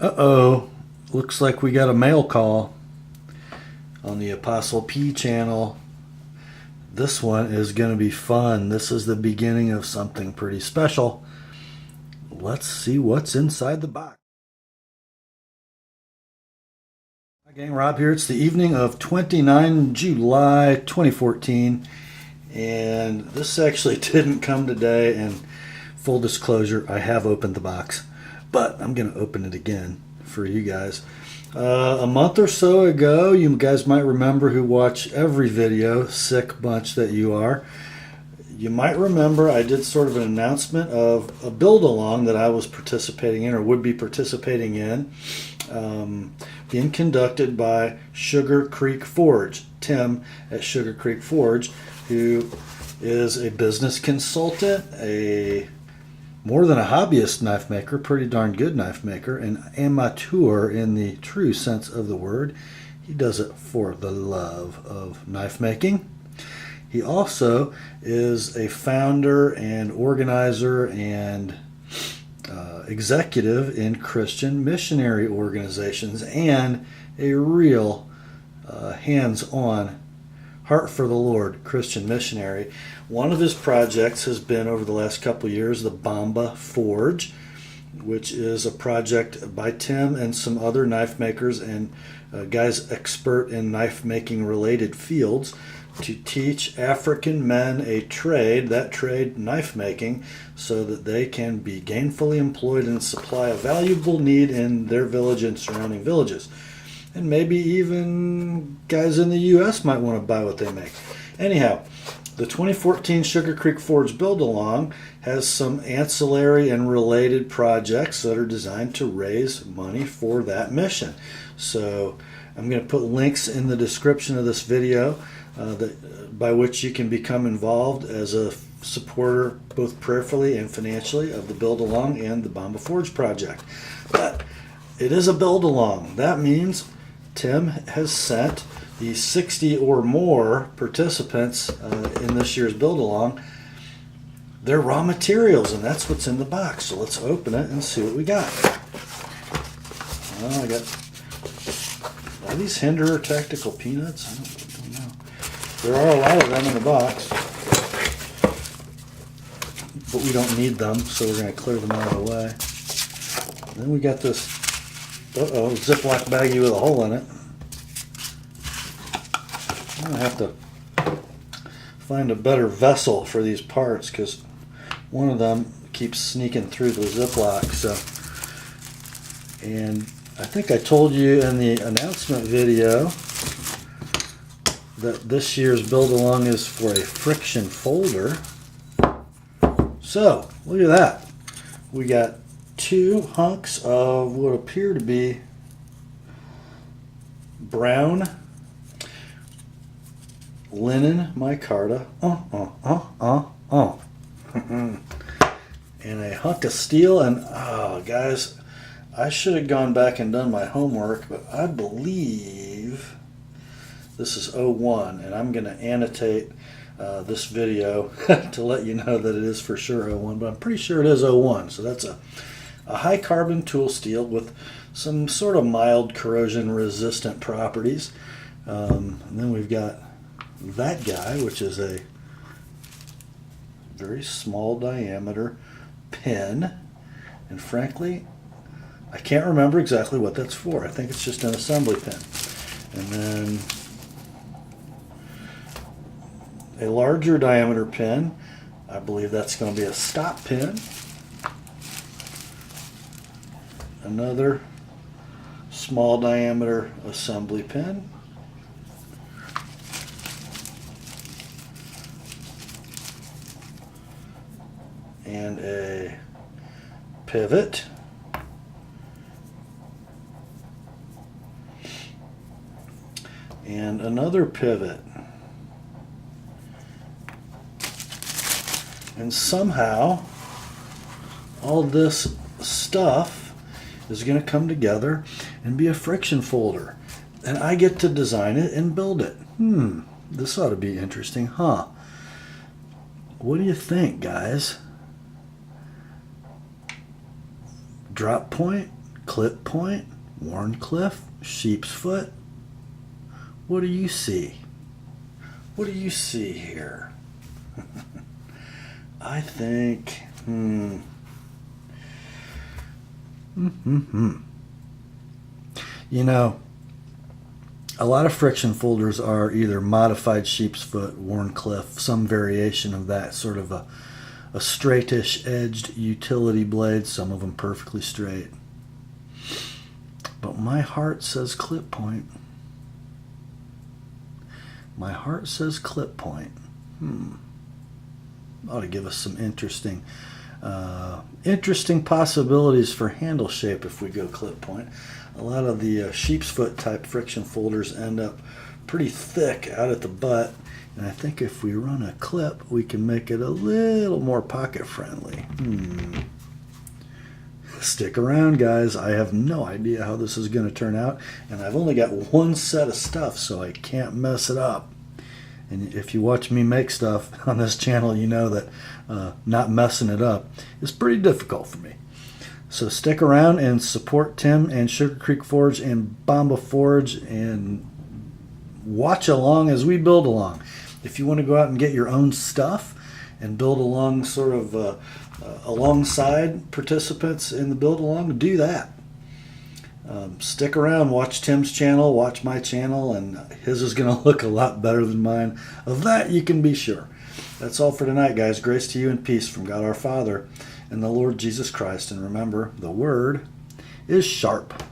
Uh-oh, looks like we got a mail call on the Apostle P channel. This one is going to be fun. This is the beginning of something pretty special. Let's see what's inside the box. Hi gang, Rob here. It's the evening of 29 July 2014, and this actually didn't come today, and full disclosure, I have opened the box, but I'm going to open it again for you guys. A month or so ago, you guys might remember, who watch every video, sick bunch that you are, you might remember I did sort of an announcement of a build-along that I was participating in, or would be participating in, being conducted by SugarcreekForge, Tim at SugarcreekForge, who is a business consultant, more than a hobbyist knife maker, pretty darn good knife maker, an amateur in the true sense of the word. He does it for the love of knife making. He also is a founder and organizer and executive in Christian missionary organizations, and a real hands-on, heart for the Lord Christian missionary. One of his projects has been, over the last couple of years, the Bamba Forge, which is a project by Tim and some other knife makers and guys expert in knife making related fields, to teach African men a trade, that trade, knife making, so that they can be gainfully employed and supply a valuable need in their village and surrounding villages. And maybe even guys in the U.S. might want to buy what they make. Anyhow, the 2014 SugarcreekForge Build-Along has some ancillary and related projects that are designed to raise money for that mission. So I'm going to put links in the description of this video by which you can become involved as a supporter, both prayerfully and financially, of the Build-Along and the Bamba Forge project. But it is a Build-Along. That means Tim has sent the 60 or more participants in this year's Build-Along their raw materials, and that's what's in the box. So let's open it and see what we got. Oh, I got, are these Hinder Tactical Peanuts? I don't know. There are a lot of them in the box, but we don't need them, so we're going to clear them out of the way. Then we got this Ziploc baggie with a hole in it. I'm going to have to find a better vessel for these parts, because one of them keeps sneaking through the Ziploc. So, and I think I told you in the announcement video that this year's Build-Along is for a friction folder. So, look at that. We got two hunks of what appear to be brown linen micarta, and a hunk of steel. And guys, I should have gone back and done my homework, but I believe this is 01, and I'm going to annotate this video to let you know that it is for sure 01, but I'm pretty sure it is 01. So that's a high carbon tool steel with some sort of mild corrosion resistant properties. And then we've got that guy, which is a very small diameter pin, and frankly I can't remember exactly what that's for. I think it's just an assembly pin. And then a larger diameter pin, I believe that's going to be a stop pin. Another small diameter assembly pin. And a pivot. And another pivot. And somehow all this stuff is going to come together and be a friction folder, and I get to design it and build it. This ought to be interesting, huh? What do you think, guys? Drop point, Clip point, Warncliffe, sheep's foot. What do you see? What do you see here? I think, You know, a lot of friction folders are either modified sheep's foot, Warncliffe, some variation of that, sort of a straightish edged utility blade, some of them perfectly straight. But my heart says clip point. My heart says clip point. Ought to give us some interesting possibilities for handle shape if we go clip point. A lot of the sheep's foot type friction folders end up pretty thick out at the butt, and I think if we run a clip we can make it a little more pocket friendly. Stick around, guys. I have no idea how this is going to turn out, and I've only got one set of stuff, so I can't mess it up. And if you watch me make stuff on this channel, you know that not messing it up is pretty difficult for me. So stick around and support Tim and Sugar Creek Forge and Bomba Forge, and watch along as we build along. If you want to go out and get your own stuff and build along sort of alongside participants in the build along, do that. Stick around, watch Tim's channel, watch my channel, and his is going to look a lot better than mine. Of that you can be sure. That's all for tonight, guys. Grace to you and peace from God our Father and the Lord Jesus Christ. And remember, the Word is sharp.